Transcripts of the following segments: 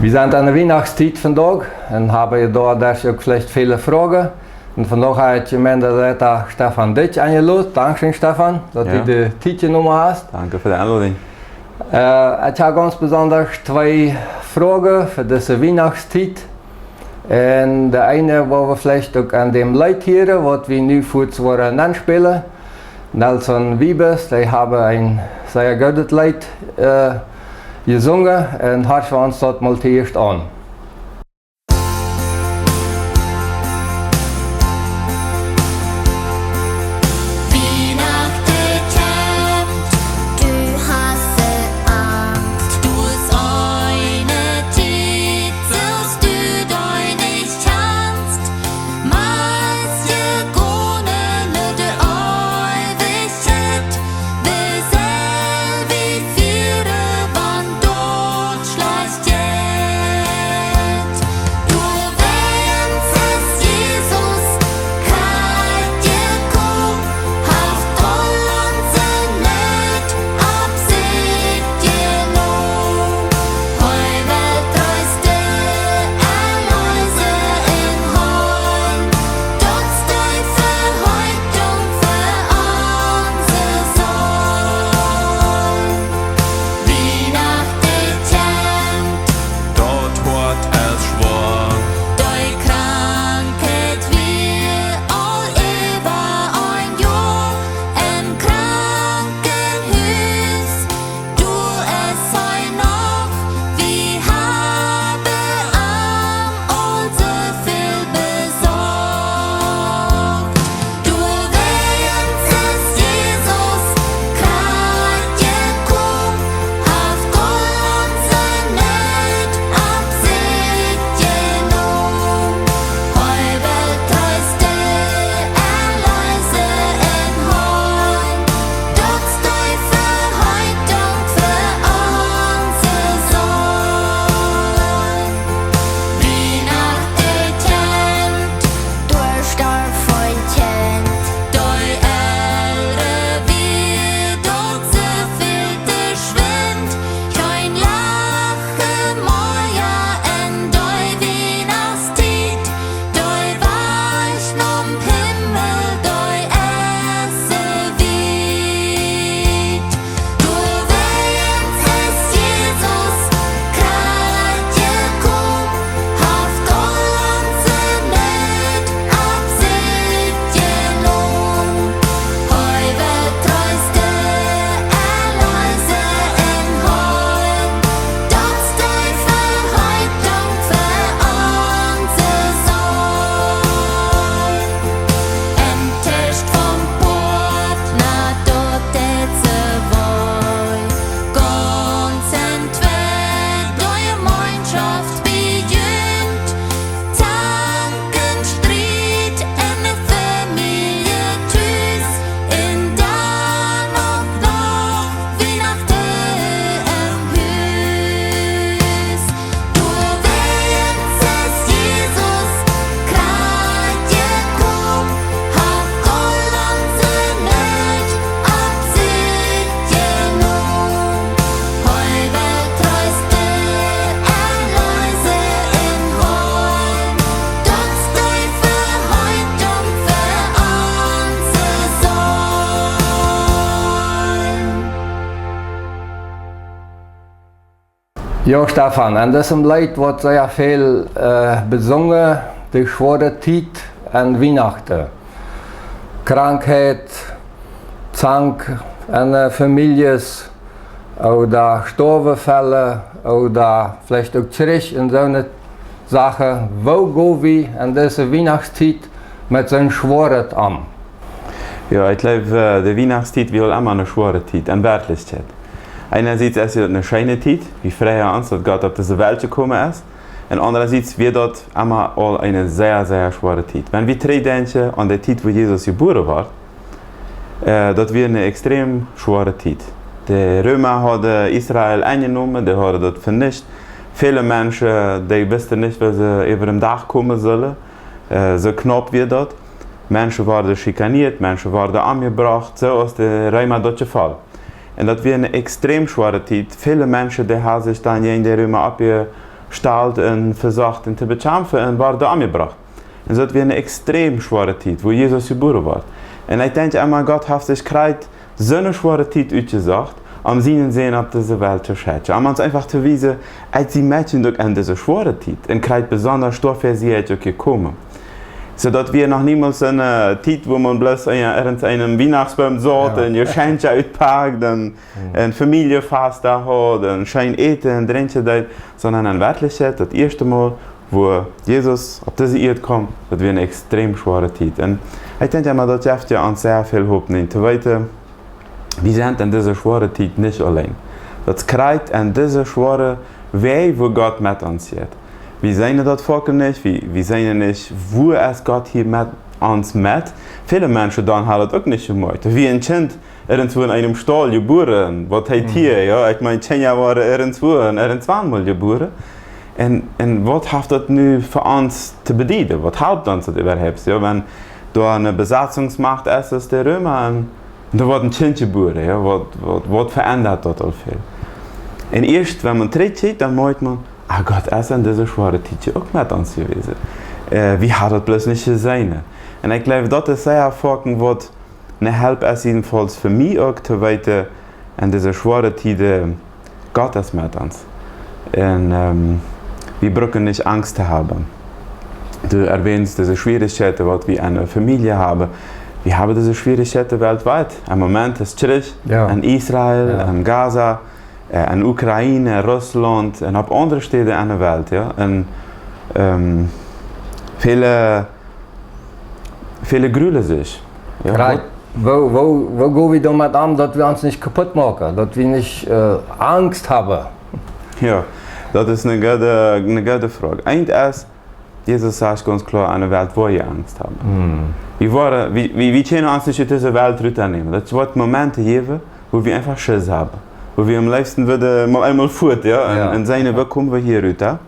Wir sind an der Weihnachtszeit vandaag en hebben daar ook vielleicht viele Fragen. En vandaag heeft je Leiter Stefan Ditsch eingeladen. Dankeschön Stefan, dass du die Zeit genommen hast. Danke für die Einladung. Ich habe ganz besonders zwei Fragen für diese Weihnachtszeit. En de eine, wo wir vielleicht auch an dem Lied hören, was wir nu für zwei anspielen. Nelson Wiebes, die haben ein sehr gutes Lied gesungen und hören wir uns das mal zuerst an. Ja, Stefan, en diesem Lied wordt sehr viel besungen, die schwere Zeit an Weihnachten. Krankheit, Zank an Familien oder Sterbenfälle oder vielleicht auch zurück in so eine Sache. Wo gehen wir an dieser Weihnachtszeit mit so einem schweren an? Ja, ich glaube, die Weihnachtszeit will immer eine schwere Zeit, eine Wertlichkeit. Einerseits ist es eine schöne Zeit, wie früher als Gott auf diese Welt gekommen ist. Und andererseits wird dort immer auch eine sehr, sehr schwere Zeit. Wenn wir denken an die Zeit, wo Jesus geboren war, das wird eine extrem schwere Zeit. Die Römer haben Israel eingenommen, die haben das vernichtet. Viele Menschen die wussten nicht, wie sie über den Tag kommen sollen. So knapp wird das. Menschen waren schikaniert, Menschen waren angebracht, so ist der Römer dort gefallen. Und das wird eine extrem schwere Zeit. Viele Menschen die haben sich dann in der Römer stahlt und versucht und zu bekämpfen und war da angebracht. Und so hat wir eine extrem schwere Zeit, wo Jesus geboren war. Und ich denke immer, Gott hat sich gerade so eine schwere Zeit ausgesagt, am Sehen sehen, ob diese Welt zu schätzen. Um uns einfach zu wissen, als die Menschen durch diese schwere Zeit und gerade besonders Stoff für sie gekommen. Sodass wir noch niemals eine Zeit, wo man bloß einen Weihnachtsbaum sorgt, ein Geschenke auspackt, eine Familienfest da hat, ein schön Essen, ein Trinken, sondern eine Wirklichkeit, das erste Mal, wo Jesus auf diese Erde kommt, das wir eine extrem schwere Zeit. Und ich denke immer, das hilft ja uns sehr viel Hoffnung, zu wissen, wir sind in dieser schweren Zeit nicht allein. Das kriegt in dieser schweren Weg, wo Gott mit uns ist. Wir sehen das Volk nicht, wir sehen nicht, wo es Gott hier mit uns mit. Viele Menschen dann haben das auch nicht gemacht. Wie ein Kind irgendwo in einem Stall geboren, was hat hier, ja? Ich meine, 10 Jahre waren irgendwann mal geboren. Und was hat das nun für uns zu bedienen? Was hilft uns das überhaupt? Ja, wenn da eine Besatzungsmacht ist, ist der Römer, und da wird ein Kind geboren, ja? Was verändert das all viel? Und erst, wenn man tritt, dann meint man, ah Gott, er ist in dieser schweren Zeit auch mit uns gewesen. Wie hat das bloß nicht gesehen? Und ich glaube, das ist sehr hervorragend, was eine Hilfe ist, jedenfalls für mich auch, zu wissen, in dieser schweren Zeit, Gott ist mit uns. Und wir brauchen nicht Angst zu haben. Du erwähnst diese Schwierigkeiten, die wir in der Familie haben. Wir haben diese Schwierigkeiten weltweit. Im Moment ist es schwierig, in Israel, in Gaza, in Ukraine, Russland und auf andere Städte in der Welt. Ja? Und, viele grülen sich. Ja? Right. Wo gehen wir damit an, dass wir uns nicht kaputt machen, dass wir nicht Angst haben? Ja, das ist eine gute Frage. Eins ist, Jesus sagt ganz klar, eine Welt, wo wir Angst haben. Wir können uns nicht in diese Welt rübernehmen. Das wird Momente geben, wo wir einfach Schiss haben. Wo wir am liebsten würden mal einmal fort, ja? Und seine Weg kommen wir hier rüber.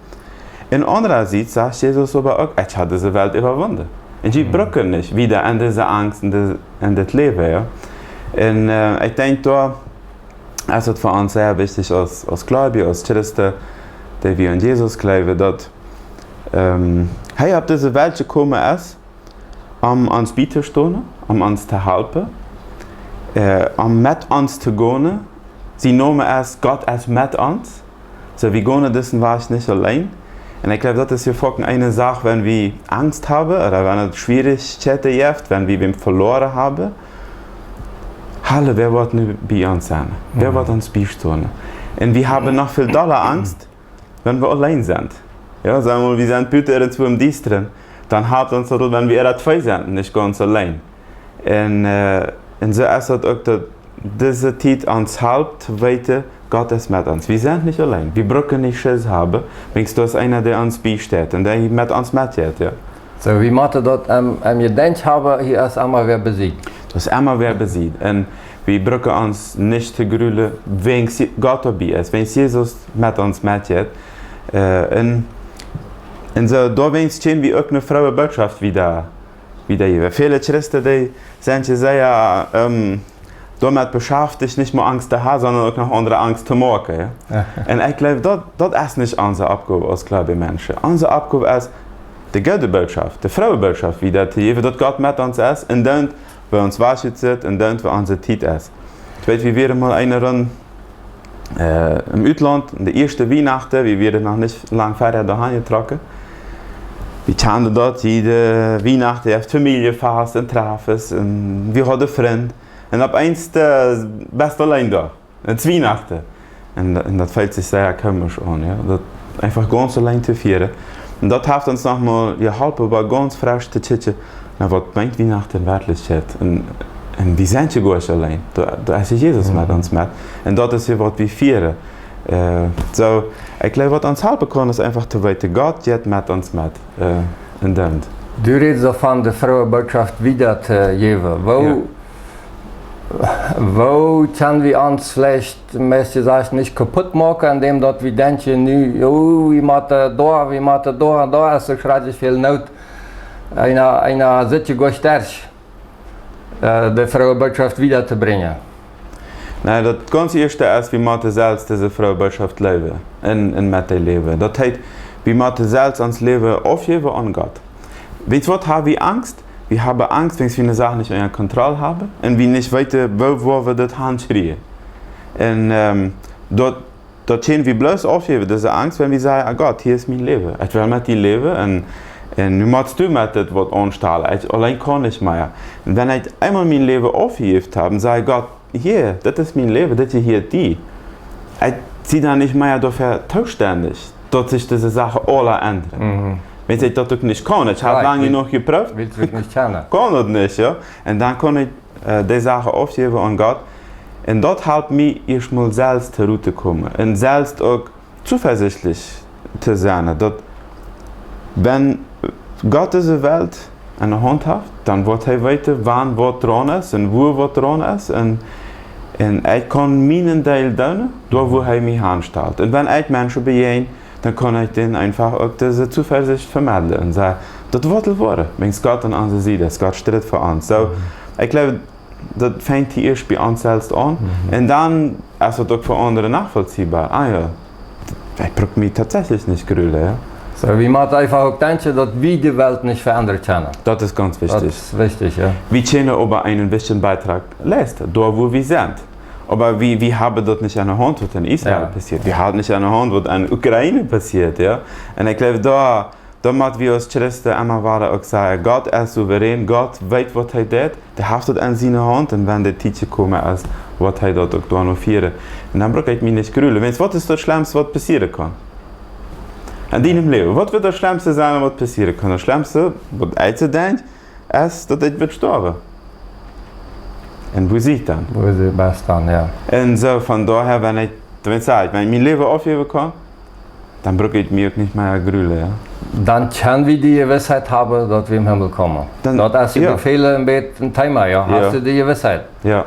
Und andererseits sagt Jesus aber auch, ich habe diese Welt überwunden. Und wir brauchen nicht wieder an diese Angst und das Leben, ja? Und ich denke, da ist es für uns sehr wichtig, als Gläubige, als Christen, die wir an Jesus glauben, dass er auf diese Welt gekommen ist, uns beizustehen, uns zu helfen, mit uns zu gehen. Sie Name ist, Gott ist mit uns. So, wir gehen diesen Weg nicht allein. Und ich glaube, das ist hier eine Sache, wenn wir Angst haben oder wenn es Schwierigkeiten gibt, wenn wir verloren haben. Halle, wer wird bei uns sein? Wer wird uns beistehen? Und wir haben noch viel doller Angst, wenn wir allein sind. Ja, sagen wir mal, wir sind bitte irgendwo im Dienst drin. Dann hat uns das, wenn wir zwei sind, nicht ganz allein. Und so ist es auch, dass diese Zeit uns hilft, weiter, Gott ist mit uns. Wir sind nicht allein. Wir brauchen nicht Schiss haben, wenn es ist einer, der uns beisteht und der mit uns mitgeht. Ja. So, wie man dort gedacht haben, hier ist einmal wer besiegt. Das ist einmal wer besiegt. Und wir brauchen uns nicht zu grülen, wenn Gott dabei ist, wenn Jesus mit uns mitgeht. Und so, da können wir auch eine frohe Botschaft wieder geben. Viele Christen, die sind sehr damit beschäftigt, nicht nur Angst zu haben, sondern auch noch andere Angst zu machen. Ja? Und ich glaube, das ist nicht unsere Aufgabe als gläubige Menschen. Unsere Aufgabe ist, die gute Botschaft, die frohe Botschaft wieder zu geben, dass Gott mit uns ist und dann, wo uns wahrscheinlich sind und dann, wo unsere Zeit ist. Ich weiß, wir werden mal eine Runde im Ausland, in der ersten Weihnachten, wir werden noch nicht lange vorher daheim getroffen. Wir kennen dort jede Weihnachten, die Familie fast und treffen und wir haben Freunde. Und ab eins bist du allein da, es ist Weihnachten. Und das fühlt sich sehr komisch an, ja? Das einfach ganz allein zu feiern. Und das hilft uns nochmal geholfen, aber ganz frisch zu schauen, was meint Weihnachten wirklich ist. Und wir sind ja gar nicht allein, da ist Jesus mit uns mit. Und das ist ja, was wir feiern. So, ich glaube, was uns helfen kann, ist einfach zu wissen, Gott geht mit uns mit. Und dann. Du redest davon, die frohe Botschaft wieder zu geben. Wo können wir uns vielleicht nicht kaputt machen, indem wir denken, wir machen da ist so schrecklich viel Not. Einer sitzt gut stark, die frohe Botschaft wiederzubringen. Nee, das ganz erste ist, wie man selbst diese Frau Botschaft leben, in mit dem Leben. Das heißt, wie man selbst ans Leben aufgeben an Gott. Weißt du was, haben wir Angst? Wir haben Angst, wenn wir eine Sache nicht unter Kontrolle haben und wir nicht weiter, wo wir das handschreien. Und dort stehen wir bloß aufgeben, diese Angst, wenn wir sagen, Gott, hier ist mein Leben. Ich will mit dir leben und nu machst du mit das, was ansteht. Allein kann ich mehr. Und wenn ich einmal mein Leben aufgegeben habe, sage Gott, hier, das ist mein Leben, das ist hier die. Ich bin dann nicht mehr dafür zuständig, dass sich diese Sache alle ändern. Wenn ich das nicht kann, ich habe lange genug geprüft. Willst du nicht kennen? Kann das nicht, ja. Und dann kann ich die Sache aufgeben an Gott. Und das hilft mir, erstmal selbst herunterzukommen. Und selbst auch zuversichtlich zu sein. Dass, wenn Gott diese Welt in der Hand hat, dann wird er weiter, wann was dran ist und wo was dran ist. Und ich kann meinen Teil tun, dort wo er mich anstellt. Und wenn ich Menschen begegne, dann kann ich denen einfach auch diese Zuversicht vermitteln und sagen, das wird werden, wenn es Gott an uns sieht, Gott steht für uns. So, ich glaube, das fängt hier erst bei uns selbst an. Und dann ist es auch für andere nachvollziehbar. Ah ja, ich brauche mich tatsächlich nicht grülen. Ja. So, wie man einfach auch denken, dass wir die Welt nicht verändern können. Das ist ganz wichtig. Das ist wichtig, ja. Wir können aber einen wichtigen Beitrag leisten, dort wo wir sind. Aber wir haben das nicht an der Hand, was in Israel passiert. Wir haben nicht an der Hand, was in der Ukraine passiert. Ja? Und ich glaube, da müssen wir als Christen immer weiter auch sagen, Gott ist souverän, Gott weiß, was er tut, der hat das in seiner Hand. Und wenn der Zeit kommt, ist, was er dort auch noch führt. Und dann brauche ich mich nicht grülen. Was ist das Schlimmste, was passieren kann? In deinem Leben, was wird das Schlimmste sein, was passieren kann? Das Schlimmste, was ich denke, ist, dass ich sterben. Und wo sieht dann? Wo ist es dann, ja. Und so von daher, wenn ich mein Leben aufgeben kann, dann brauche ich mich auch nicht mehr grülen. Ja. Dann können wir die Gewissheit haben, dass wir im Himmel kommen. Das ist für viele ein Thema, ja. Hast du die Gewissheit? Ja.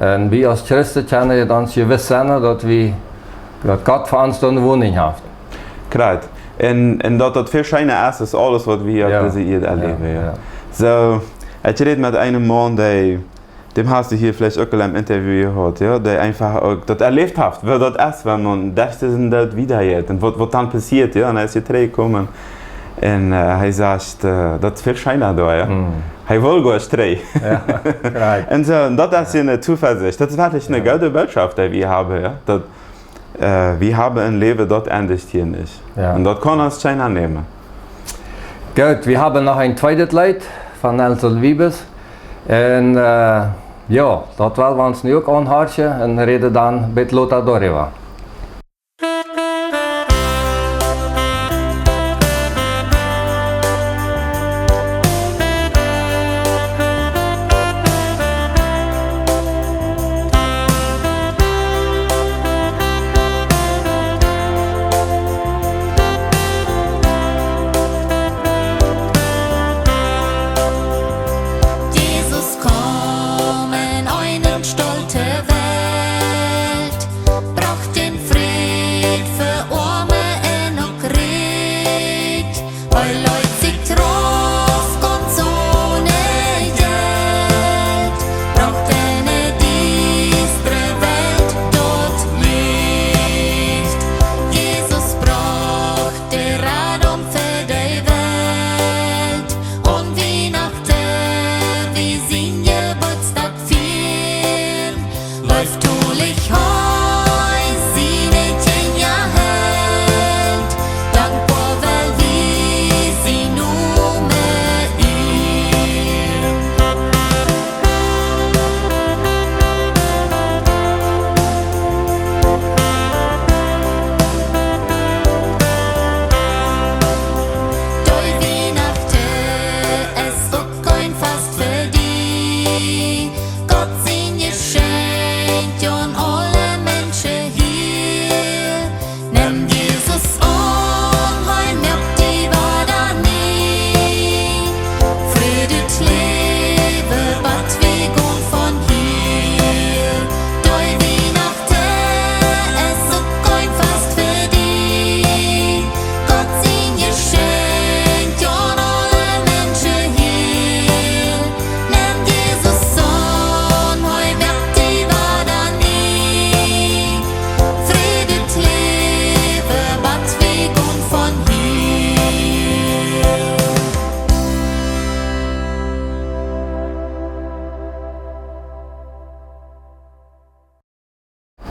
Und wir als Christen können dann gewiss sein, dass Gott für uns eine Wohnung hat. Korrekt. Und das viel schöner ist, als alles, was wir hier erleben. Ja. So, ich rede mit einem Mann, dem hast du hier vielleicht auch im Interview gehört, ja, der einfach auch das erlebt hat, wie das ist, wenn man das wiedergeht und was dann passiert, ja, und er ist hier gekommen und er sagt, das ist viel schöner da, ja. Er will gar nicht Ja, right. Und so, das ist eine Zuversicht, das ist wirklich eine gute Botschaft, die wir haben, ja. Das, wir haben ein Leben, das endet hier nicht. Ja. Und das kann uns keiner nehmen. Gut, wir haben noch ein zweites Lied von Nelson Wiebes. Und ja, dat wollen wir uns nu ook aanhouden en reden dan met Lothar darüber. Stolte Welt, brachte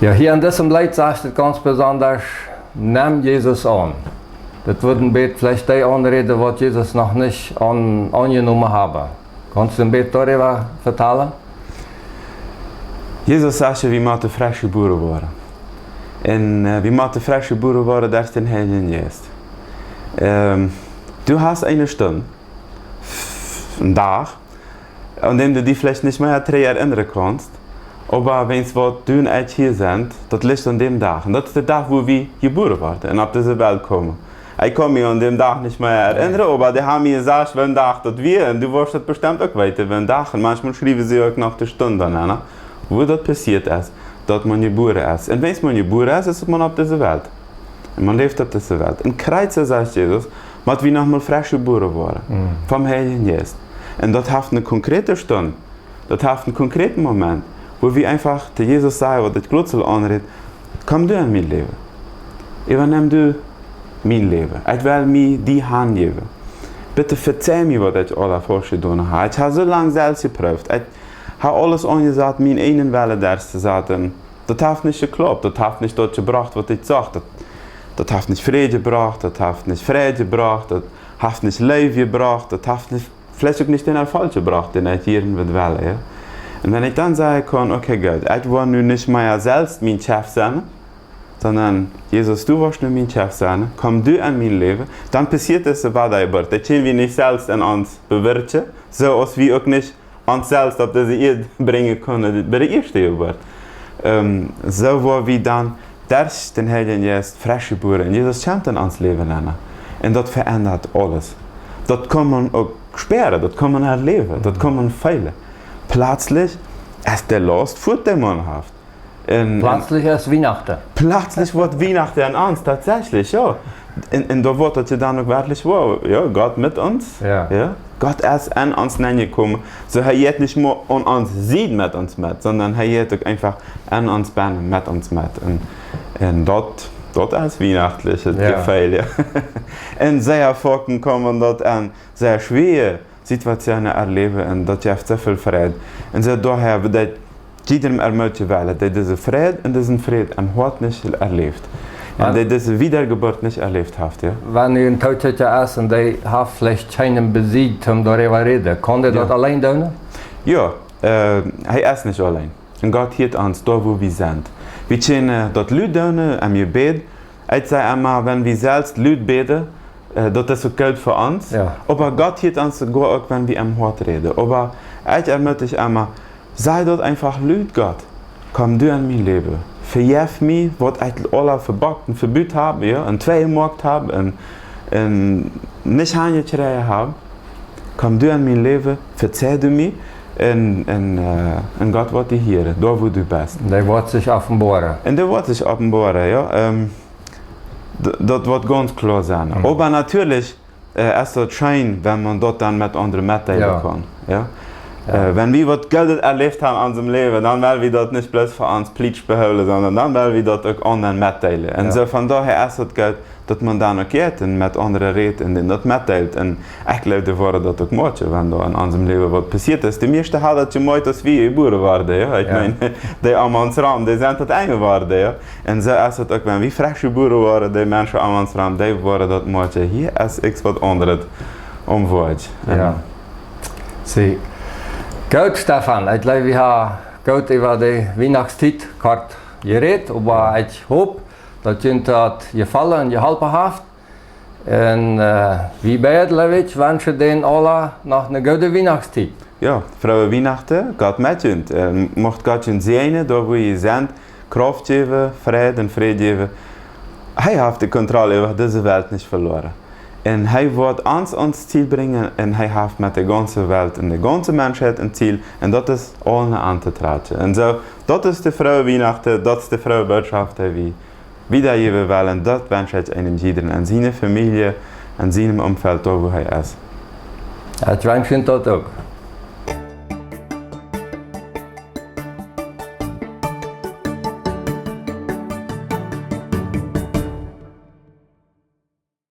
Ja, hier in diesem Lied sagt es ganz besonders, nimm Jesus an. Das würden wir vielleicht die anreden, was Jesus noch nicht angenommen haben. Kannst du ein bisschen darüber vertellen? Jesus sagt, wie wir frische Boeren worden. En wie wir frische Boeren worden, das ist den Heiligen Geist. Du hast eine Stunde, einen Tag, an dem du dich vielleicht nicht mehr daran erinnern kannst, aber wenn es was du und ich hier sind, das liegt an dem Tag. Und das ist der Tag, wo wir geboren werden und auf diese Welt kommen. Ich kann mich an dem Tag nicht mehr erinnern, aber die haben mir gesagt, wenn Tag das wir, und du wirst das bestimmt auch weiter, wenn Tag. Und manchmal schreiben sie auch nach der Stunde an, wo das passiert ist, dass man geboren ist. Und wenn man geboren ist, ist man auf dieser Welt. Und man lebt auf dieser Welt. In Kreuze sagt Jesus, dass wir nochmal frisch geboren worden, vom Heiligen Geist. Und das hat eine konkrete Stunde, das hat einen konkreten Moment, wo wir einfach der Jesus sagen, was das Glutzel anredet, komm du in mein Leben. Übernimm du mein Leben. Ich will mir die Hand geben. Bitte verzeih mir, was ich alle falsch getan habe. Ich habe so lange selbst geprüft. Ich habe alles angesagt, mein einen Wille zu sagen. Das hat nicht geklappt. Das hat nicht das gebracht, was ich sage. Das hat nicht Friede gebracht, das hat nicht Friede gebracht, das hat nicht Leben gebracht, das hat nicht, vielleicht auch nicht den Erfolg gebracht, den ich hier will. Ja? Und wenn ich dann sagen kann, okay Gott, ich will nun nicht mehr selbst mein Chef sein, sondern Jesus, du wirst nur mein Chef sein, komm du in mein Leben, dann passiert es so was dabei. Das können wir nicht selbst an uns bewirken, so als wir auch nicht uns selbst auf diese Erde bringen können, bei der ersten Geburt. So wo wir dann durch den Heiligen Geist frisch geboren und Jesus kommt in uns Leben rein. Und das verändert alles. Das kann man auch spüren, das kann man erleben, das kann man feilen. Plötzlich ist der Last vor dem Mann haft. Plötzlich ist Weihnachten. Plötzlich wird Weihnachten an uns, tatsächlich, ja. Und da wird das ja dann auch wirklich wahr. Ja, Gott mit uns. Ja. Ja. Gott ist an uns hineingekommen. So er geht nicht nur an uns sieht mit uns mit, sondern er geht auch einfach an uns bin mit uns mit. Und dort ist weihnachtliches Gefühl. Ja. Und sehr Folgen kommen dort an sehr schwere Situationen erleben und das gibt so viel Frieden. Und so daher wird jedem ermöglicht werden, der diese Frieden und diesen Frieden am Hort nicht erlebt. Und der diese Wiedergeburt nicht erlebt hat. Ja? Wenn ihr ein Totschützer ist und der hat vielleicht keinen besiegt, um darüber zu reden, kann der das allein tun? Ja, er ist nicht allein. Und Gott hielt uns da, wo wir sind. Wir können dort Leute tun, am Gebet. Ich sage immer, wenn wir selbst Leute beten, das ist so Geld für uns. Ja. Aber Gott hielt uns sogar auch, wenn wir am Hort reden. Aber ich ermutige immer, sei dort einfach Leute, Gott. Komm du in mein Leben. Verjef mir, was ich alle verbockt und verbüht habe, ja, und zwei gemacht habe, und nicht angeschrien habe. Komm du in mein Leben, verzeih du mir, und Gott wird dich hören, da wo du bist. Der wird sich offenbaren. Und der wird sich offenbaren, ja. Das wird ganz klar sein. Aber natürlich ist das schön, wenn man dort dann mit anderen mitteilen kann. Ja? Wenn wir was Geld erlebt haben in unserem Leben, dann wollen wir das nicht bloß für uns Pflicht behalten, sondern dann wollen wir das auch anderen mitteilen. Und so von daher ist das Geld, dass man dann auch geht und mit anderen redet und das mitteilt. Und ich glaube, da war das auch Mädchen, wenn da in unserem Leben was passiert ist. Die meisten haben das gemacht, dass wir geboren waren. Ja? Ich meine, die an uns Raum, die sind das eingeworden. Ja? Und so ist es auch, wenn wir frisch geboren waren, die Menschen an uns Raum, die waren das Mädchen. Hier ist nichts was anderes umwelt. Ja. Sie. Gut, Stefan, ich glaube, wir haben gut über die Weihnachtszeit geredet, aber ich hoffe, dass Ihnen das gefallen und geholfen hat. Und wie beide wünschen Ihnen alle noch eine gute Weihnachtszeit. Ja, frohe Weihnachten, Gott mit Ihnen. Mocht Gott Ihnen segnen, da wo ihr seid, Kraft geben, Frieden und Friede geben. Er hat die Kontrolle über diese Welt nicht verloren. Und er wird uns Ziel bringen und er hat mit der ganzen Welt und der ganzen Menschheit ein Ziel und das ist allen anzutreten. Und so, das ist die frohe Weihnachten, das ist die frohe Botschaft, die wir wiedergeben wollen. Das wünsche ich einem jeden, an seiner Familie, an seinem Umfeld, da wo er ist. Ich wünsche Ihnen das auch.